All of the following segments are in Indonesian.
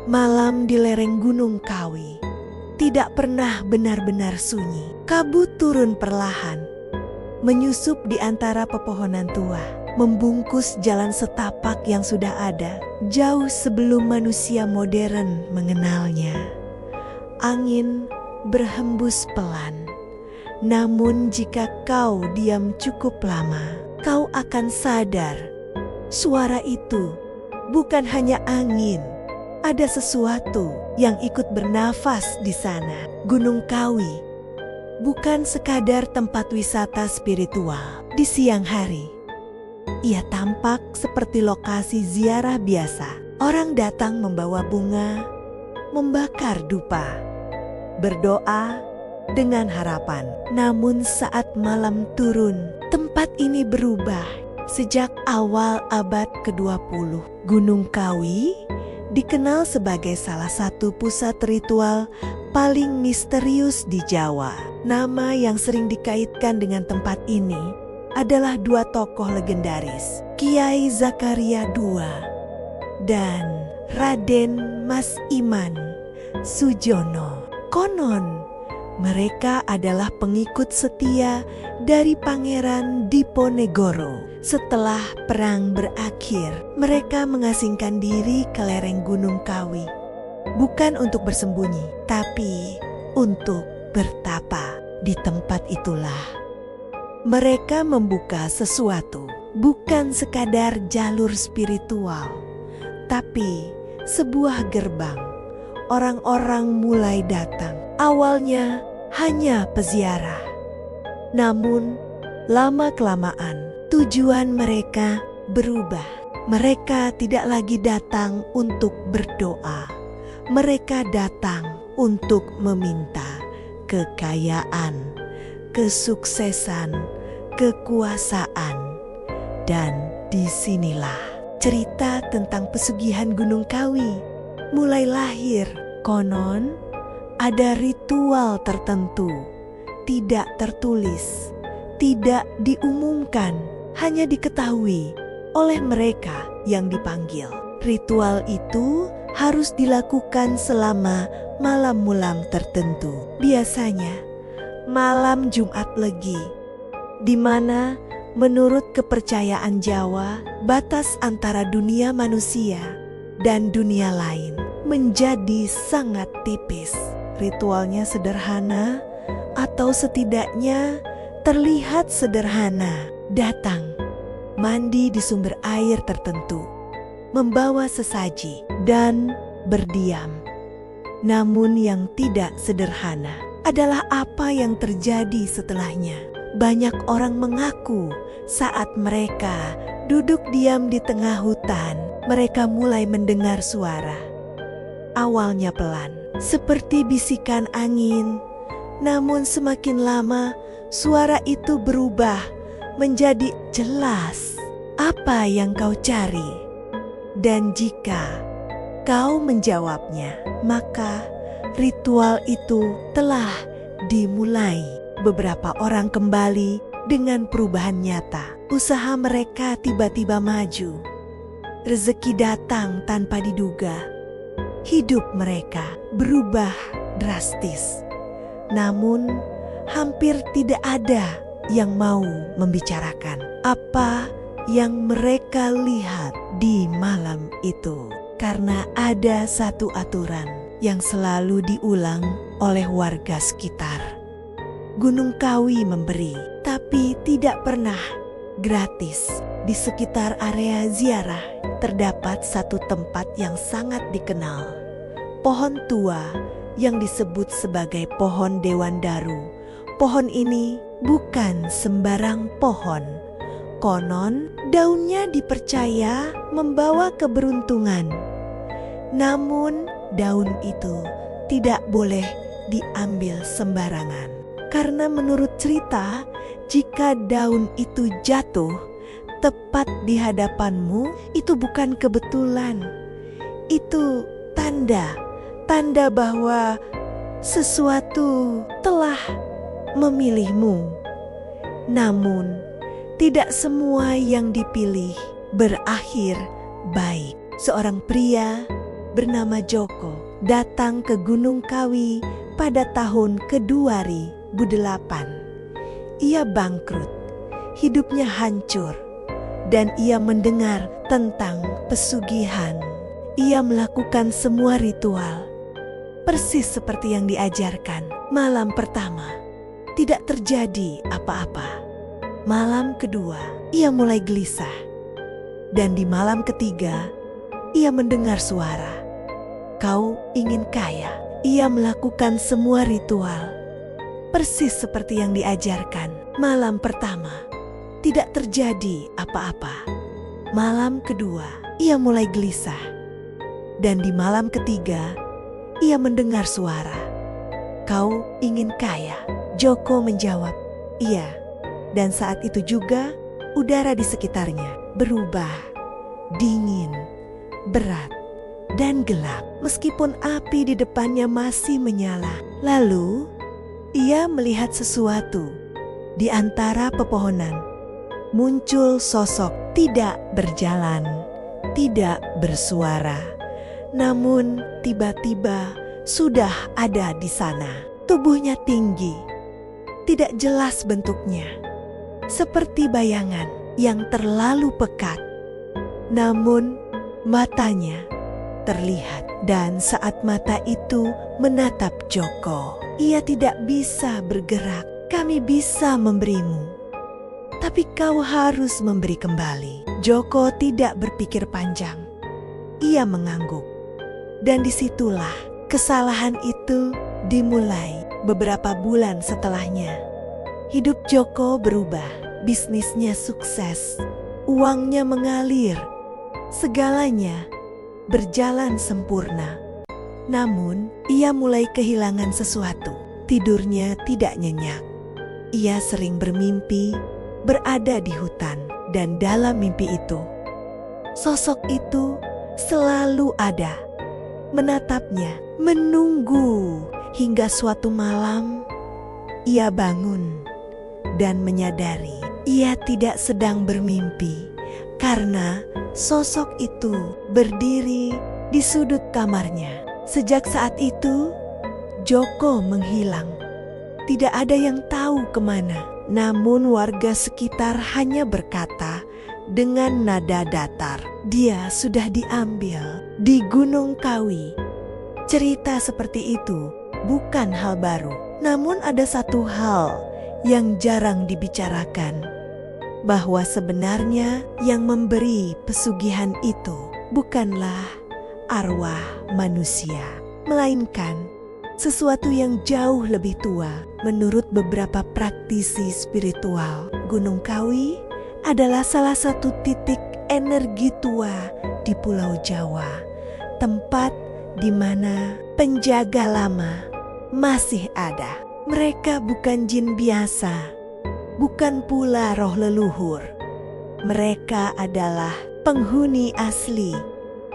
Malam di lereng Gunung Kawi tidak pernah benar-benar sunyi. Kabut turun perlahan, menyusup di antara pepohonan tua, membungkus jalan setapak yang sudah ada jauh sebelum manusia modern mengenalnya. Angin berhembus pelan, namun jika kau diam cukup lama, kau akan sadar suara itu bukan hanya angin. Ada sesuatu yang ikut bernafas di sana. Gunung Kawi bukan sekadar tempat wisata spiritual di siang hari. Ia tampak seperti lokasi ziarah biasa. Orang datang membawa bunga, membakar dupa, berdoa dengan harapan. Namun saat malam turun, tempat ini berubah. Sejak awal abad ke-20, Gunung Kawi dikenal sebagai salah satu pusat ritual paling misterius di Jawa. Nama yang sering dikaitkan dengan tempat ini adalah dua tokoh legendaris, Kiai Zakaria II dan Raden Mas Iman Sujono. Konon mereka adalah pengikut setia dari Pangeran Diponegoro. Setelah perang berakhir, mereka mengasingkan diri ke lereng Gunung Kawi. Bukan untuk bersembunyi, tapi untuk bertapa. Di tempat itulah mereka membuka sesuatu, bukan sekadar jalur spiritual, tapi sebuah gerbang. Orang-orang mulai datang. Awalnya hanya peziarah, namun lama-kelamaan tujuan mereka berubah. Mereka tidak lagi datang untuk berdoa. Mereka datang untuk meminta kekayaan, kesuksesan, kekuasaan. Dan disinilah cerita tentang pesugihan Gunung Kawi mulai lahir. Konon ada ritual tertentu, tidak tertulis, tidak diumumkan, hanya diketahui oleh mereka yang dipanggil. Ritual itu harus dilakukan selama malam-malam tertentu. Biasanya malam Jumat Legi, di mana menurut kepercayaan Jawa, batas antara dunia manusia dan dunia lain menjadi sangat tipis. Ritualnya sederhana, atau setidaknya terlihat sederhana. Datang, mandi di sumber air tertentu, membawa sesaji, dan berdiam. Namun yang tidak sederhana adalah apa yang terjadi setelahnya. Banyak orang mengaku saat mereka duduk diam di tengah hutan, mereka mulai mendengar suara. Awalnya pelan, seperti bisikan angin, namun semakin lama suara itu berubah menjadi jelas. Apa yang kau cari? Dan jika kau menjawabnya, maka ritual itu telah dimulai. Beberapa orang kembali dengan perubahan nyata. Usaha mereka tiba-tiba maju. Rezeki datang tanpa diduga. Hidup mereka berubah drastis. Namun hampir tidak ada yang mau membicarakan apa yang mereka lihat di malam itu. Karena ada satu aturan yang selalu diulang oleh warga sekitar. Gunung Kawi memberi, tapi tidak pernah gratis. Di sekitar area ziarah terdapat satu tempat yang sangat dikenal. Pohon tua yang disebut sebagai pohon Dewan Daru. Pohon ini bukan sembarang pohon. Konon daunnya dipercaya membawa keberuntungan. Namun daun itu tidak boleh diambil sembarangan. Karena menurut cerita, jika daun itu jatuh tepat di hadapanmu, itu bukan kebetulan. Itu tanda bahwa sesuatu telah memilihmu. Namun, tidak semua yang dipilih berakhir baik. Seorang pria bernama Joko datang ke Gunung Kawi pada tahun ke-2008. Ia bangkrut, hidupnya hancur, dan ia mendengar tentang pesugihan. Ia melakukan semua ritual, persis seperti yang diajarkan. Malam pertama, tidak terjadi apa-apa. Malam kedua, ia mulai gelisah. Dan di malam ketiga, ia mendengar suara. Kau ingin kaya. Ia melakukan semua ritual, persis seperti yang diajarkan. Malam pertama, tidak terjadi apa-apa. Malam kedua, ia mulai gelisah. Dan di malam ketiga, ia mendengar suara. Kau ingin kaya? Joko menjawab, iya. Dan saat itu juga, udara di sekitarnya berubah, dingin, berat, dan gelap. Meskipun api di depannya masih menyala. Lalu, ia melihat sesuatu di antara pepohonan. Muncul sosok tidak berjalan, tidak bersuara. Namun tiba-tiba sudah ada di sana. Tubuhnya tinggi, tidak jelas bentuknya, seperti bayangan yang terlalu pekat. Namun matanya terlihat, dan saat mata itu menatap Joko, ia tidak bisa bergerak. Kami bisa memberimu, tapi kau harus memberi kembali. Joko tidak berpikir panjang. Ia mengangguk. Dan disitulah kesalahan itu dimulai. Beberapa bulan setelahnya, hidup Joko berubah. Bisnisnya sukses, uangnya mengalir, segalanya berjalan sempurna. Namun, ia mulai kehilangan sesuatu. Tidurnya tidak nyenyak. Ia sering bermimpi berada di hutan, dan dalam mimpi itu, sosok itu selalu ada, menatapnya, menunggu. Hingga suatu malam, ia bangun dan menyadari ia tidak sedang bermimpi, karena sosok itu berdiri di sudut kamarnya. Sejak saat itu, Joko menghilang. Tidak ada yang tahu kemana. Namun warga sekitar hanya berkata dengan nada datar, dia sudah diambil di Gunung Kawi. Cerita seperti itu bukan hal baru. Namun ada satu hal yang jarang dibicarakan, bahwa sebenarnya yang memberi pesugihan itu bukanlah arwah manusia, melainkan sesuatu yang jauh lebih tua. Menurut beberapa praktisi spiritual, Gunung Kawi adalah salah satu titik energi tua di Pulau Jawa, tempat di mana penjaga lama masih ada. Mereka bukan jin biasa, bukan pula roh leluhur. Mereka adalah penghuni asli,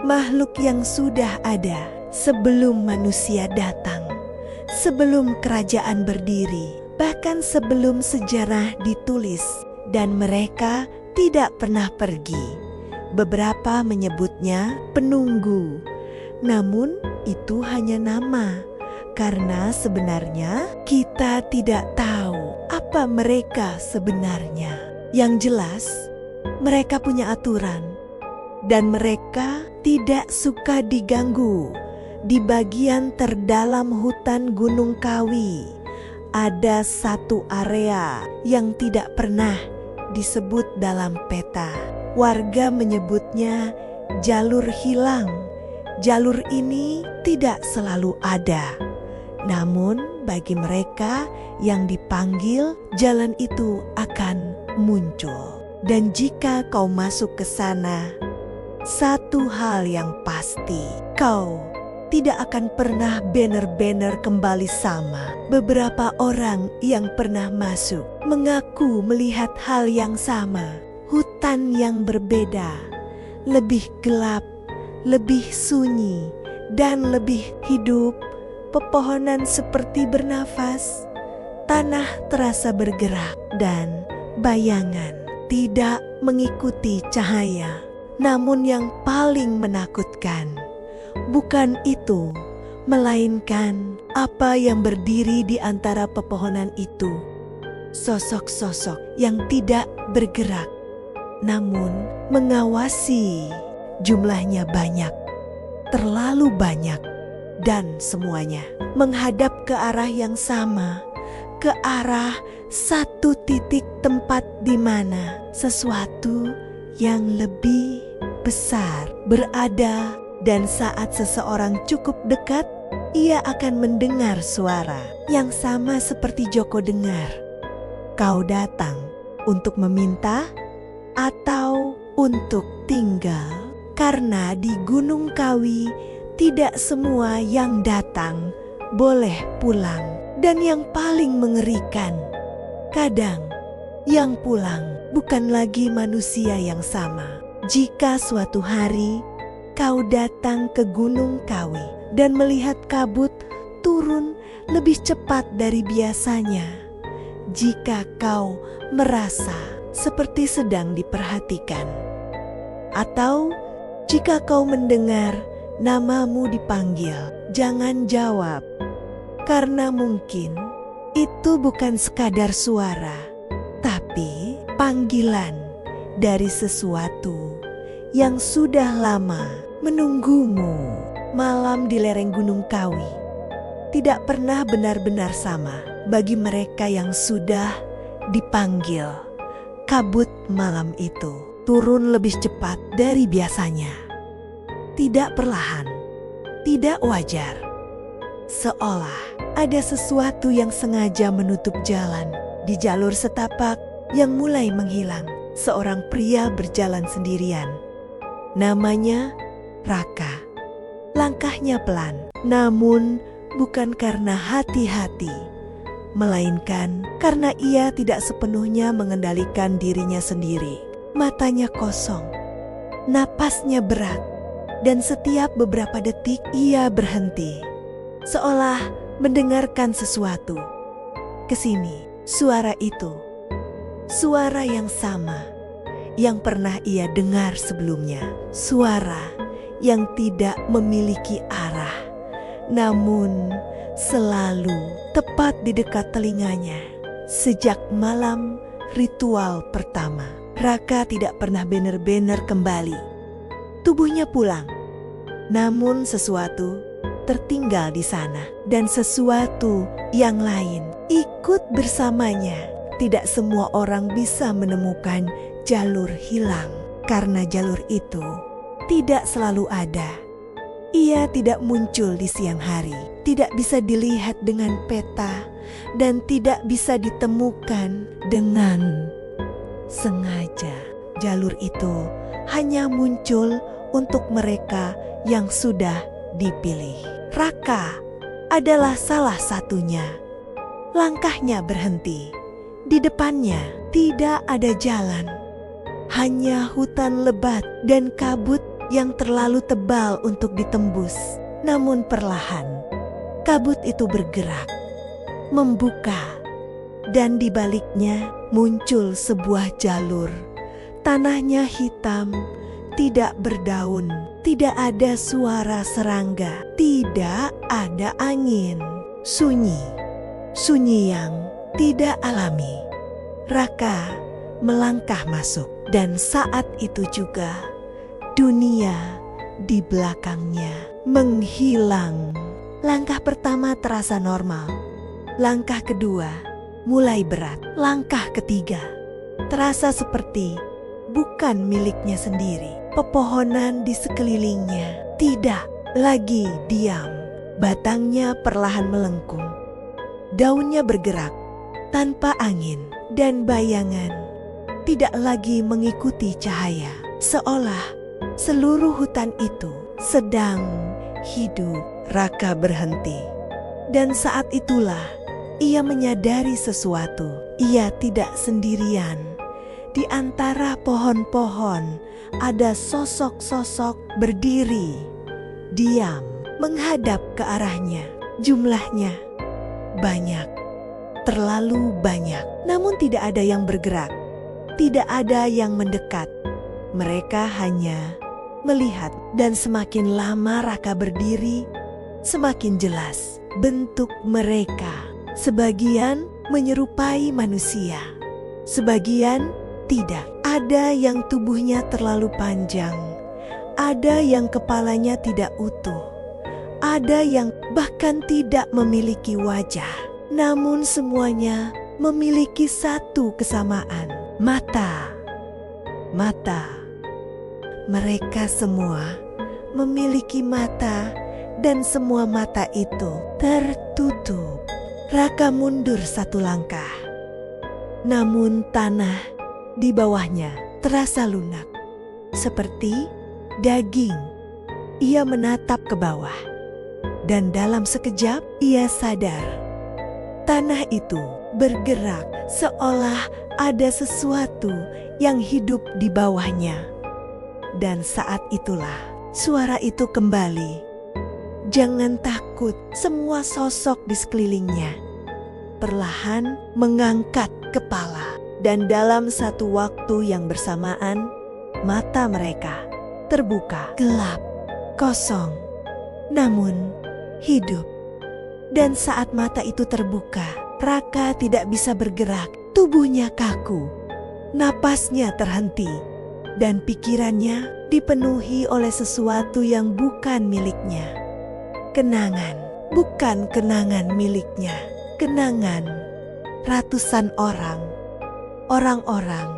makhluk yang sudah ada sebelum manusia datang, sebelum kerajaan berdiri, bahkan sebelum sejarah ditulis, dan mereka tidak pernah pergi. Beberapa menyebutnya penunggu, namun itu hanya nama, karena sebenarnya kita tidak tahu apa mereka sebenarnya. Yang jelas, mereka punya aturan, dan mereka tidak suka diganggu. Di bagian terdalam hutan Gunung Kawi, ada satu area yang tidak pernah disebut dalam peta. Warga menyebutnya jalur hilang. Jalur ini tidak selalu ada. Namun bagi mereka yang dipanggil, jalan itu akan muncul. Dan jika kau masuk ke sana, satu hal yang pasti, kau tidak akan pernah benar-benar kembali sama. Beberapa orang yang pernah masuk mengaku melihat hal yang sama. Hutan yang berbeda, lebih gelap, lebih sunyi, dan lebih hidup. Pepohonan seperti bernafas, tanah terasa bergerak, dan bayangan tidak mengikuti cahaya. Namun yang paling menakutkan, bukan itu, melainkan apa yang berdiri di antara pepohonan itu. Sosok-sosok yang tidak bergerak, namun mengawasi. Jumlahnya banyak, terlalu banyak, dan semuanya menghadap ke arah yang sama, ke arah satu titik tempat di mana sesuatu yang lebih besar berada. Dan saat seseorang cukup dekat, ia akan mendengar suara yang sama seperti Joko dengar. Kau datang untuk meminta atau untuk tinggal? Karena di Gunung Kawi tidak semua yang datang boleh pulang. Dan yang paling mengerikan, kadang yang pulang bukan lagi manusia yang sama. Jika suatu hari kau datang ke Gunung Kawi dan melihat kabut turun lebih cepat dari biasanya, jika kau merasa seperti sedang diperhatikan, atau jika kau mendengar namamu dipanggil, jangan jawab, karena mungkin itu bukan sekadar suara, tapi panggilan dari sesuatu yang sudah lama menunggumu. Malam di lereng Gunung Kawi tidak pernah benar-benar sama bagi mereka yang sudah dipanggil. Kabut malam itu turun lebih cepat dari biasanya. Tidak perlahan, tidak wajar. Seolah ada sesuatu yang sengaja menutup jalan. Di jalur setapak yang mulai menghilang, seorang pria berjalan sendirian. Namanya Raka. Langkahnya pelan, namun bukan karena hati-hati, melainkan karena ia tidak sepenuhnya mengendalikan dirinya sendiri. Matanya kosong, napasnya berat, dan setiap beberapa detik ia berhenti, seolah mendengarkan sesuatu. Kesini, suara itu, suara yang sama yang pernah ia dengar sebelumnya, suara yang tidak memiliki arah, namun selalu tepat di dekat telinganya. Sejak malam ritual pertama, Raka tidak pernah benar-benar kembali. Tubuhnya pulang, namun sesuatu tertinggal di sana, dan sesuatu yang lain ikut bersamanya. Tidak semua orang bisa menemukan jalur hilang, karena jalur itu tidak selalu ada. Ia tidak muncul di siang hari, tidak bisa dilihat dengan peta, dan tidak bisa ditemukan dengan sengaja. Jalur itu hanya muncul untuk mereka yang sudah dipilih. Raka adalah salah satunya. Langkahnya berhenti. Di depannya tidak ada jalan, hanya hutan lebat dan kabut yang terlalu tebal untuk ditembus. Namun perlahan, kabut itu bergerak, membuka, dan di baliknya muncul sebuah jalur. Tanahnya hitam, tidak berdaun, tidak ada suara serangga, tidak ada angin. Sunyi, sunyi yang tidak alami. Raka melangkah masuk, dan saat itu juga dunia di belakangnya menghilang. Langkah pertama terasa normal, langkah kedua mulai berat, langkah ketiga terasa seperti bukan miliknya sendiri. Pepohonan di sekelilingnya tidak lagi diam, batangnya perlahan melengkung, daunnya bergerak tanpa angin, dan bayangan tidak lagi mengikuti cahaya, seolah seluruh hutan itu sedang hidup. Raka berhenti, dan saat itulah ia menyadari sesuatu. Ia tidak sendirian. Di antara pohon-pohon ada sosok-sosok berdiri, diam, menghadap ke arahnya. Jumlahnya banyak, terlalu banyak, namun tidak ada yang bergerak, tidak ada yang mendekat. Mereka hanya melihat, dan semakin lama Raka berdiri, semakin jelas bentuk mereka. Sebagian menyerupai manusia, sebagian tidak. Ada yang tubuhnya terlalu panjang, ada yang kepalanya tidak utuh, ada yang bahkan tidak memiliki wajah. Namun semuanya memiliki satu kesamaan: mata. Mata. Mereka semua memiliki mata, dan semua mata itu tertutup. Raka mundur satu langkah, namun tanah di bawahnya terasa lunak, seperti daging. Ia menatap ke bawah, dan dalam sekejap ia sadar. Tanah itu bergerak seolah ada sesuatu yang hidup di bawahnya. Dan saat itulah suara itu kembali. Jangan takut, semua sosok di sekelilingnya perlahan mengangkat kepala. Dan dalam satu waktu yang bersamaan, mata mereka terbuka, gelap, kosong, namun hidup. Dan saat mata itu terbuka, Raka tidak bisa bergerak, tubuhnya kaku, napasnya terhenti, dan pikirannya dipenuhi oleh sesuatu yang bukan miliknya. Kenangan, bukan kenangan miliknya, kenangan ratusan orang-orang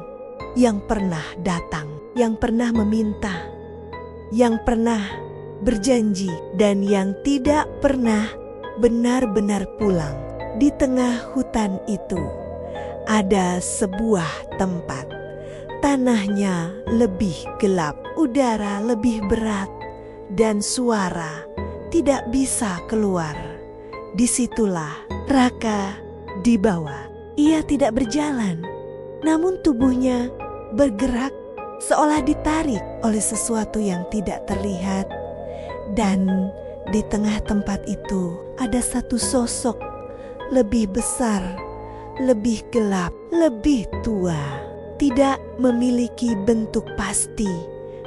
yang pernah datang, yang pernah meminta, yang pernah berjanji, dan yang tidak pernah benar-benar pulang. Di tengah hutan itu ada sebuah tempat. Tanahnya lebih gelap, udara lebih berat, dan suara tidak bisa keluar. Disitulah Raka dibawa. Ia tidak berjalan, namun tubuhnya bergerak seolah ditarik oleh sesuatu yang tidak terlihat. Dan di tengah tempat itu ada satu sosok lebih besar, lebih gelap, lebih tua. Tidak memiliki bentuk pasti,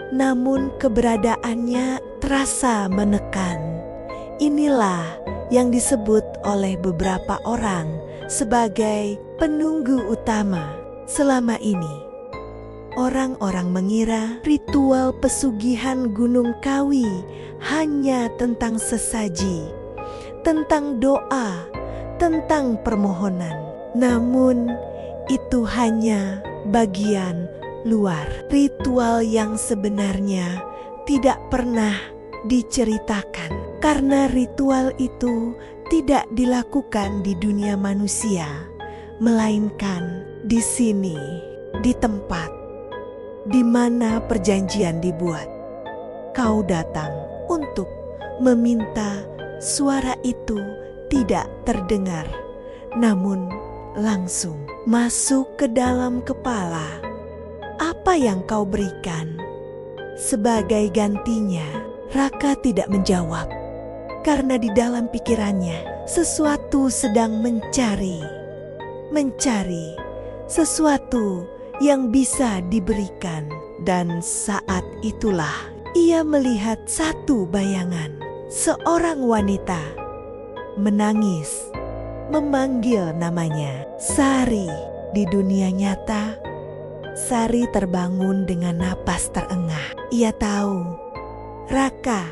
namun keberadaannya terasa menekan. Inilah yang disebut oleh beberapa orang sebagai penunggu utama. Selama ini, orang-orang mengira ritual pesugihan Gunung Kawi hanya tentang sesaji, tentang doa, tentang permohonan. Namun, itu hanya bagian luar. Ritual yang sebenarnya tidak pernah diceritakan, karena ritual itu tidak dilakukan di dunia manusia, melainkan di sini, di tempat di mana perjanjian dibuat. Kau datang untuk meminta suara itu tidak terdengar, namun langsung masuk ke dalam kepala. Apa yang kau berikan sebagai gantinya? Raka tidak menjawab, karena di dalam pikirannya sesuatu sedang mencari sesuatu yang bisa diberikan. Dan saat itulah ia melihat satu bayangan, seorang wanita menangis, memanggil namanya Sari. Di dunia nyata, Sari terbangun dengan napas terengah. Ia tahu Raka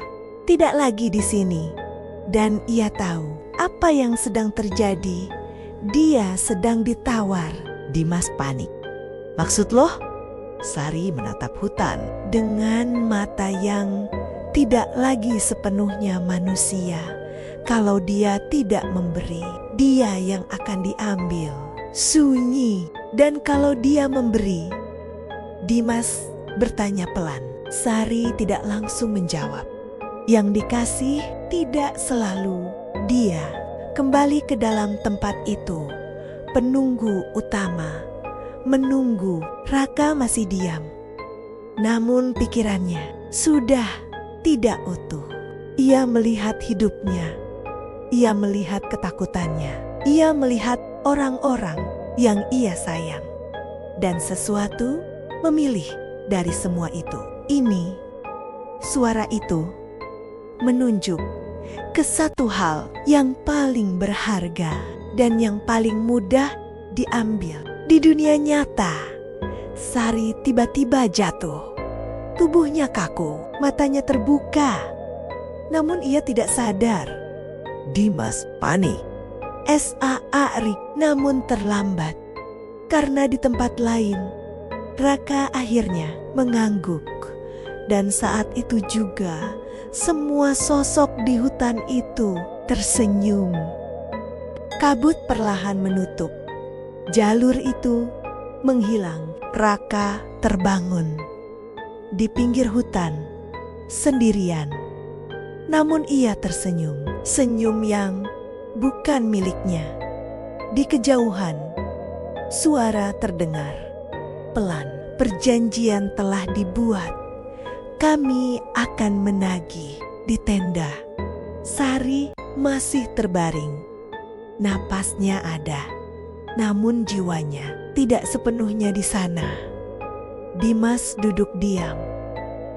tidak lagi di sini, dan ia tahu apa yang sedang terjadi. Dia sedang ditawar. Dimas panik. Maksud lo? Sari menatap hutan dengan mata yang tidak lagi sepenuhnya manusia. Kalau dia tidak memberi, dia yang akan diambil. Sunyi. Dan kalau dia memberi, Dimas bertanya pelan. Sari tidak langsung menjawab. Yang dikasih tidak selalu dia. Kembali ke dalam tempat itu, penunggu utama menunggu. Raka masih diam, namun pikirannya sudah tidak utuh. Ia melihat hidupnya, ia melihat ketakutannya, ia melihat orang-orang yang ia sayang, dan sesuatu memilih dari semua itu. Ini Suara itu menunjuk ke satu hal yang paling berharga dan yang paling mudah diambil. Di dunia nyata, Sari tiba-tiba jatuh. Tubuhnya kaku, matanya terbuka. Namun ia tidak sadar. Dimas panik. Rik, namun terlambat. Karena di tempat lain, Raka akhirnya mengangguk. Dan saat itu juga, semua sosok di hutan itu tersenyum. Kabut perlahan menutup. Jalur itu menghilang. Raka terbangun. Di pinggir hutan, sendirian. Namun ia tersenyum. Senyum yang bukan miliknya. Di kejauhan, suara terdengar. Pelan, perjanjian telah dibuat. Kami akan menagih di tenda. Sari masih terbaring. Napasnya ada, namun jiwanya tidak sepenuhnya di sana. Dimas duduk diam,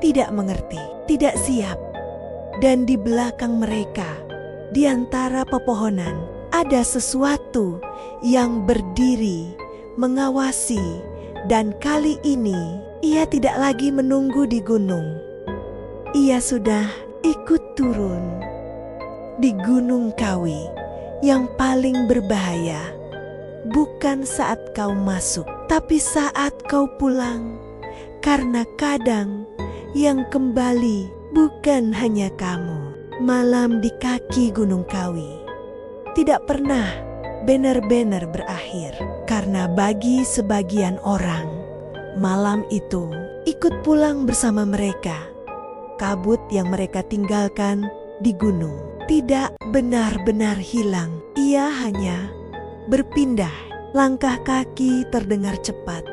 tidak mengerti, tidak siap. Dan di belakang mereka, di antara pepohonan, ada sesuatu yang berdiri, mengawasi, dan kali ini ia tidak lagi menunggu di gunung. Ia sudah ikut turun di Gunung Kawi yang paling berbahaya. Bukan saat kau masuk, tapi saat kau pulang. Karena kadang yang kembali bukan hanya kamu. Malam di kaki Gunung Kawi tidak pernah benar-benar berakhir. Karena bagi sebagian orang, malam itu ikut pulang bersama mereka. Kabut yang mereka tinggalkan di gunung tidak benar-benar hilang. Ia hanya berpindah. Langkah kaki terdengar cepat.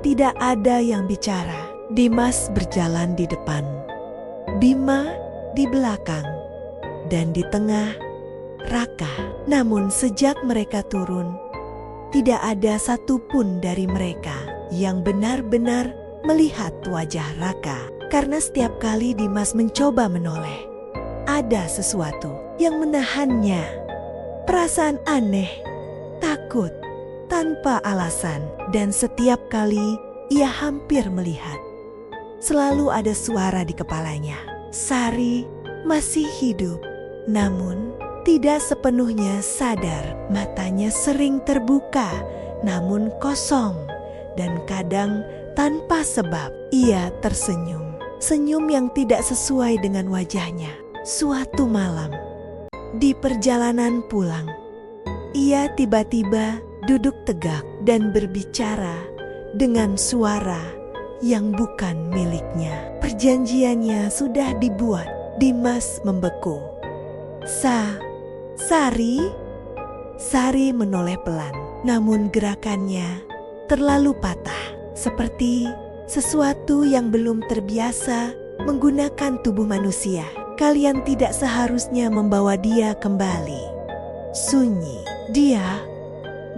Tidak ada yang bicara. Dimas berjalan di depan, Bima di belakang, dan di tengah Raka. Namun sejak mereka turun, tidak ada satupun dari mereka yang benar-benar melihat wajah Raka. Karena setiap kali Dimas mencoba menoleh, ada sesuatu yang menahannya. Perasaan aneh, takut, tanpa alasan. Dan setiap kali ia hampir melihat, selalu ada suara di kepalanya. Sari masih hidup, namun tidak sepenuhnya sadar. Matanya sering terbuka, namun kosong. Dan kadang tanpa sebab ia tersenyum. Senyum yang tidak sesuai dengan wajahnya. Suatu malam, di perjalanan pulang, ia tiba-tiba duduk tegak dan berbicara dengan suara yang bukan miliknya. Perjanjiannya sudah dibuat. Dimas membeku. Sari? Sari menoleh pelan, namun gerakannya terlalu patah. Seperti sesuatu yang belum terbiasa menggunakan tubuh manusia. Kalian tidak seharusnya membawa dia kembali. Sunyi. Dia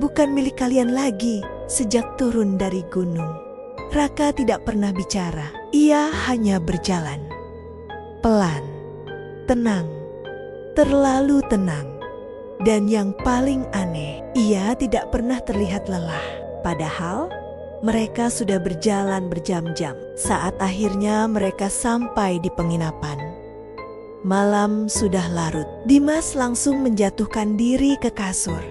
bukan milik kalian lagi sejak turun dari gunung. Raka tidak pernah bicara. Ia hanya berjalan. Pelan. Tenang. Terlalu tenang. Dan yang paling aneh, ia tidak pernah terlihat lelah. Padahal mereka sudah berjalan berjam-jam. Saat akhirnya mereka sampai di penginapan, malam sudah larut. Dimas langsung menjatuhkan diri ke kasur.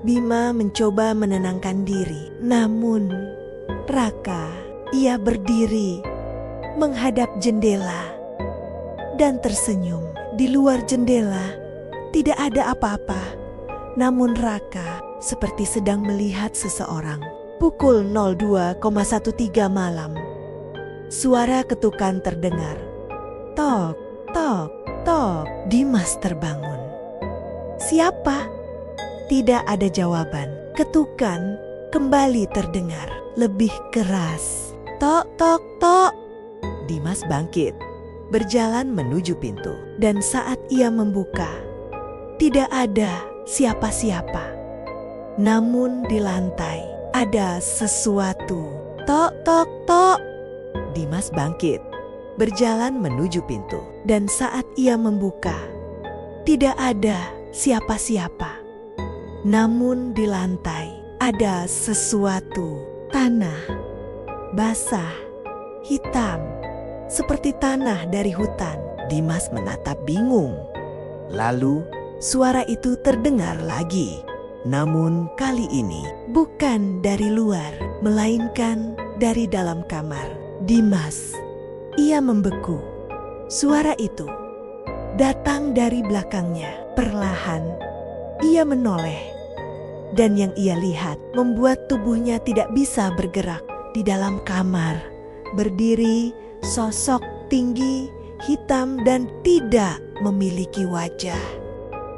Bima mencoba menenangkan diri. Namun Raka, ia berdiri menghadap jendela dan tersenyum. Di luar jendela tidak ada apa-apa. Namun Raka seperti sedang melihat seseorang. Pukul 02.13 malam. Suara ketukan terdengar. Tok, tok, tok. Dimas terbangun. Siapa? Tidak ada jawaban. Ketukan kembali terdengar, lebih keras. Tok, tok, tok. Dimas bangkit, berjalan menuju pintu. Dan saat ia membuka, tidak ada siapa-siapa. Namun di lantai ada sesuatu. Tok, tok, tok. Dimas bangkit, berjalan menuju pintu. Dan saat ia membuka, tidak ada siapa-siapa. Namun di lantai ada sesuatu, tanah basah, hitam, seperti tanah dari hutan. Dimas menatap bingung. Lalu suara itu terdengar lagi. Namun kali ini bukan dari luar, melainkan dari dalam kamar. Dimas, ia membeku. Suara itu datang dari belakangnya. Perlahan ia menoleh, dan yang ia lihat membuat tubuhnya tidak bisa bergerak. Di dalam kamar berdiri sosok tinggi, hitam, dan tidak memiliki wajah.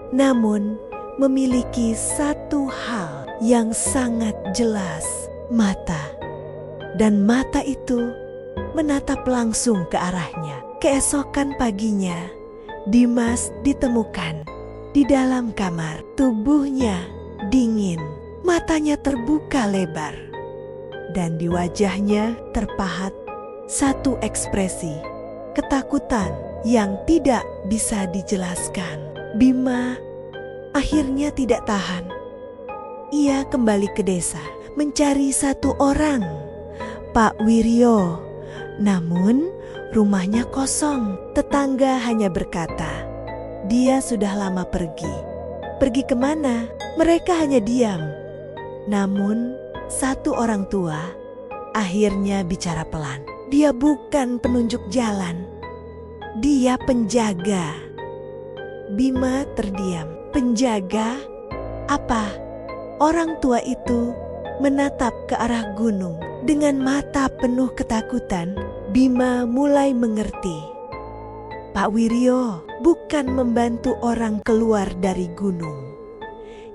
Namun memiliki satu hal yang sangat jelas, mata. Dan mata itu menatap langsung ke arahnya. Keesokan paginya, Dimas ditemukan di dalam kamar. Tubuhnya dingin, matanya terbuka lebar, dan di wajahnya terpahat satu ekspresi ketakutan yang tidak bisa dijelaskan. Bima akhirnya tidak tahan. Ia kembali ke desa mencari satu orang, Pak Wiryo. Namun rumahnya kosong. Tetangga hanya berkata, dia sudah lama pergi. Pergi kemana? Mereka hanya diam. Namun satu orang tua akhirnya bicara pelan. Dia bukan penunjuk jalan, dia penjaga. Bima terdiam. Penjaga? Apa? Orang tua itu menatap ke arah gunung. Dengan mata penuh ketakutan, Bima mulai mengerti. Pak Wiryo bukan membantu orang keluar dari gunung.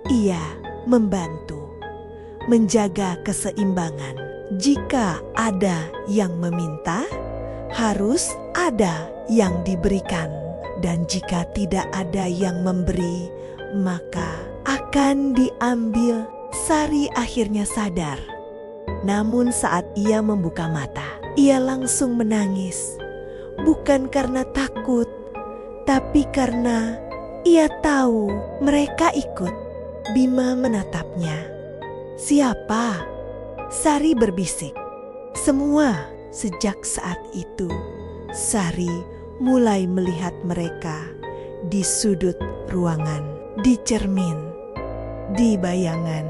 Ia membantu menjaga keseimbangan. Jika ada yang meminta, harus ada yang diberikan. Dan jika tidak ada yang memberi, maka akan diambil. Sari akhirnya sadar. Namun saat ia membuka mata, ia langsung menangis. Bukan karena takut, tapi karena ia tahu mereka ikut. Bima menatapnya. Siapa? Sari berbisik. Semua. Sejak saat itu, Sari mulai melihat mereka di sudut ruangan, di cermin, di bayangan.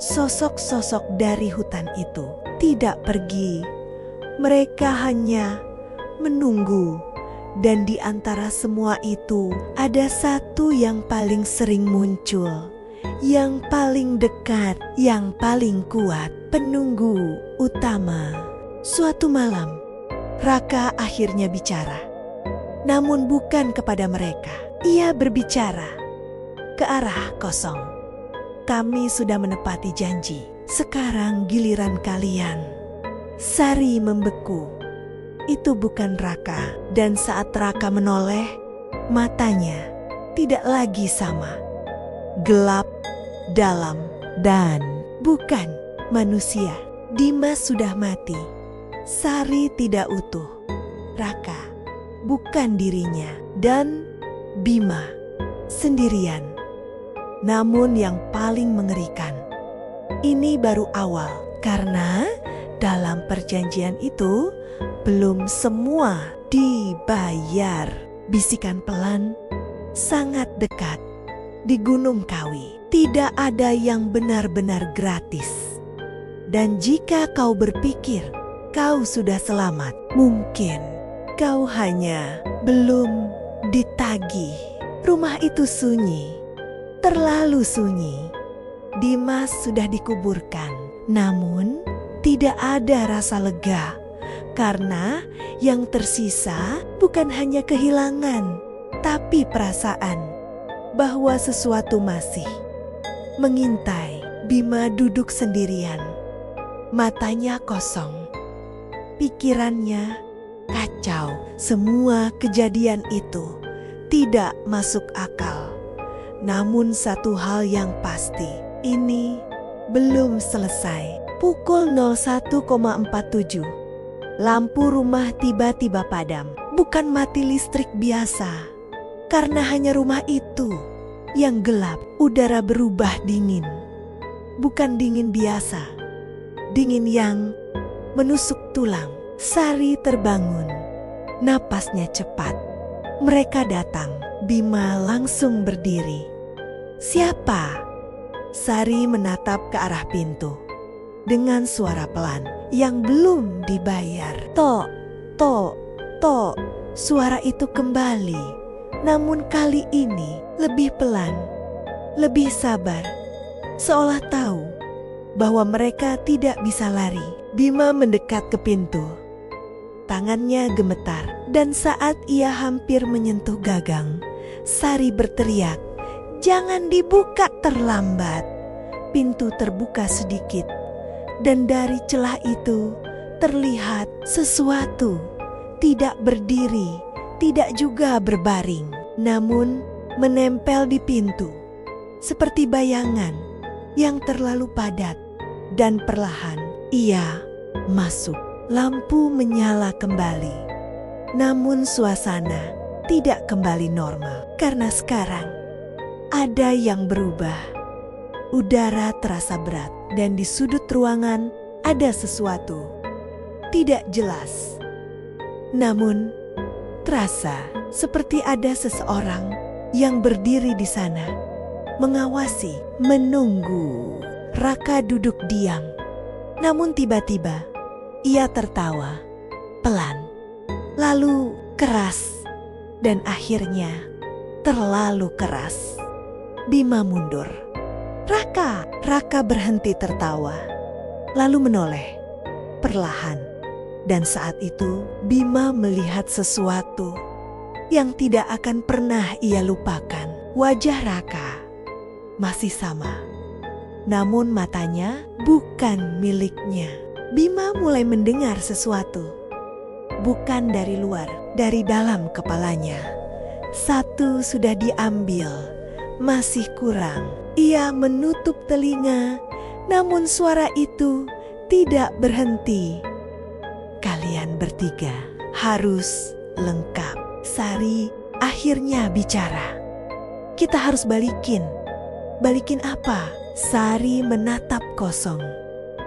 Sosok-sosok dari hutan itu tidak pergi. Mereka hanya menunggu. Dan di antara semua itu ada satu yang paling sering muncul, yang paling dekat, yang paling kuat, penunggu utama. Suatu malam, Raka akhirnya bicara. Namun bukan kepada mereka. Ia berbicara ke arah kosong. Kami sudah menepati janji. Sekarang giliran kalian. Sari membeku. Itu bukan Raka. Dan saat Raka menoleh, matanya tidak lagi sama. Gelap, dalam, dan bukan manusia. Dimas sudah mati. Sari tidak utuh. Raka bukan dirinya. Dan Bima sendirian. Namun yang paling mengerikan, ini baru awal. Karena dalam perjanjian itu belum semua dibayar. Bisikan pelan sangat dekat. Di Gunung Kawi tidak ada yang benar-benar gratis. Dan jika kau berpikir kau sudah selamat, mungkin kau hanya belum ditagih. Rumah itu sunyi, terlalu sunyi. Dimas sudah dikuburkan, namun tidak ada rasa lega. Karena yang tersisa bukan hanya kehilangan, tapi perasaan bahwa sesuatu masih mengintai. Bima duduk sendirian, matanya kosong, pikirannya kacau. Semua kejadian itu tidak masuk akal. Namun satu hal yang pasti, ini belum selesai. Pukul 01,47, lampu rumah tiba-tiba padam. Bukan mati listrik biasa, karena hanya rumah itu yang gelap. Udara berubah dingin. Bukan dingin biasa, dingin yang menusuk tulang. Sari terbangun, napasnya cepat. Mereka datang. Bima langsung berdiri. "Siapa?" Sari menatap ke arah pintu dengan suara pelan yang belum dibayar. "Tok, tok, tok." Suara itu kembali, namun kali ini lebih pelan, lebih sabar, seolah tahu bahwa mereka tidak bisa lari. Bima mendekat ke pintu. Tangannya gemetar, dan saat ia hampir menyentuh gagang, Sari berteriak, "Jangan dibuka terlambat." Pintu terbuka sedikit, dan dari celah itu terlihat sesuatu. Tidak berdiri, tidak juga berbaring, namun menempel di pintu. Seperti bayangan yang terlalu padat, dan perlahan ia masuk. Lampu menyala kembali, namun suasana tidak kembali normal. Karena sekarang ada yang berubah. Udara terasa berat, dan di sudut ruangan ada sesuatu tidak jelas. Namun terasa seperti ada seseorang yang berdiri di sana, mengawasi, menunggu. Raka duduk diam, namun tiba-tiba ia tertawa, pelan, lalu keras, dan akhirnya terlalu keras. Bima mundur. "Raka!" Raka berhenti tertawa, lalu menoleh, perlahan. Dan saat itu Bima melihat sesuatu yang tidak akan pernah ia lupakan. Wajah Raka masih sama, namun matanya bukan miliknya. Bima mulai mendengar sesuatu, bukan dari luar, dari dalam kepalanya. Satu sudah diambil, masih kurang. Ia menutup telinga, namun suara itu tidak berhenti. "Kalian bertiga harus lengkap." Sari akhirnya bicara. "Kita harus balikin." "Balikin apa?" Sari menatap kosong.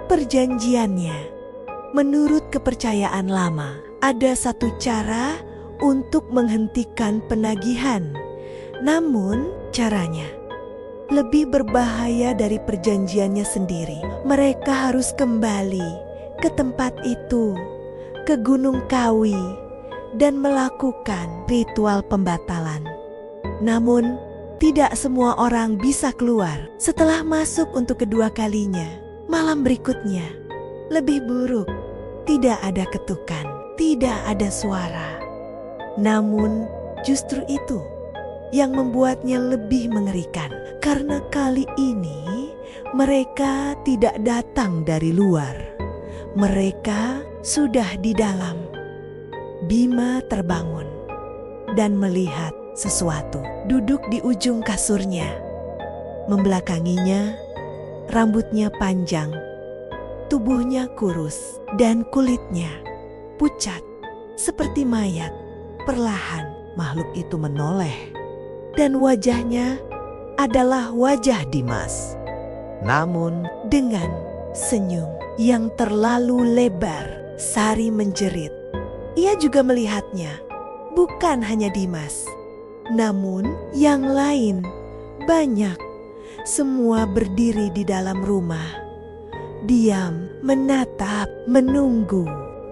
Perjanjiannya, menurut kepercayaan lama, ada satu cara untuk menghentikan penagihan. Namun caranya lebih berbahaya dari perjanjiannya sendiri. Mereka harus kembali ke tempat itu, ke Gunung Kawi, dan melakukan ritual pembatalan. Namun tidak semua orang bisa keluar. Setelah masuk untuk kedua kalinya, malam berikutnya lebih buruk. Tidak ada ketukan, tidak ada suara. Namun justru itu yang membuatnya lebih mengerikan, karena kali ini mereka tidak datang dari luar. Mereka sudah di dalam. Bima terbangun dan melihat sesuatu duduk di ujung kasurnya. Membelakanginya, rambutnya panjang, tubuhnya kurus, dan kulitnya pucat seperti mayat. Perlahan makhluk itu menoleh, dan wajahnya adalah wajah Dimas, namun dengan senyum yang terlalu lebar. Sari menjerit. Ia juga melihatnya, bukan hanya Dimas, namun yang lain banyak. Semua berdiri di dalam rumah, diam, menatap, menunggu.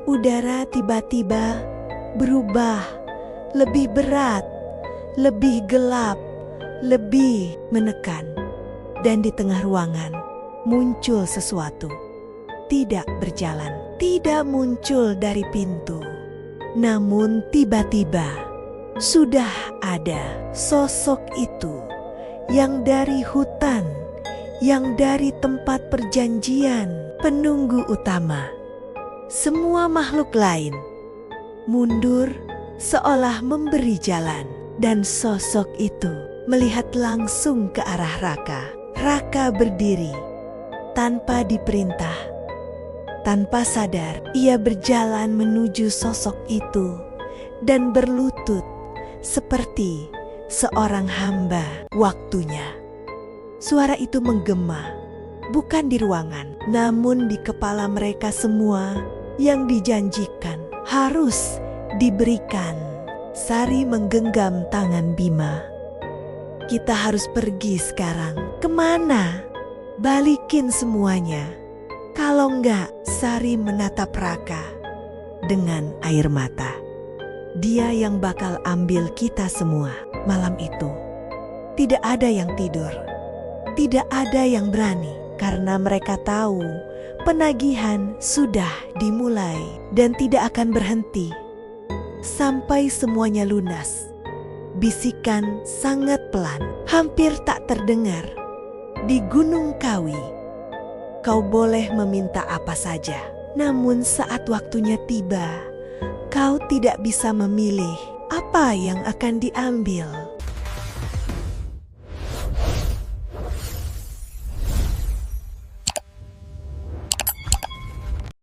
Udara tiba-tiba berubah, lebih berat, lebih gelap, lebih menekan. Dan di tengah ruangan muncul sesuatu. Tidak berjalan, tidak muncul dari pintu. Namun tiba-tiba sudah ada sosok itu, yang dari hutan, yang dari tempat perjanjian, penunggu utama. Semua makhluk lain mundur seolah memberi jalan, dan sosok itu melihat langsung ke arah Raka. Raka berdiri tanpa diperintah. Tanpa sadar, ia berjalan menuju sosok itu dan berlutut seperti seorang hamba waktunya. Suara itu menggema, bukan di ruangan, namun di kepala mereka semua. Yang dijanjikan harus diberikan. Sari menggenggam tangan Bima. Kita harus pergi sekarang. Kemana? Balikin semuanya. Kalau enggak, Sari menatap Raka dengan air mata. Dia yang bakal ambil kita semua malam itu. Tidak ada yang tidur. Tidak ada yang berani. Karena mereka tahu penagihan sudah dimulai dan tidak akan berhenti sampai semuanya lunas. Bisikan sangat pelan, hampir tak terdengar. Di Gunung Kawi, kau boleh meminta apa saja. Namun saat waktunya tiba, kau tidak bisa memilih apa yang akan diambil.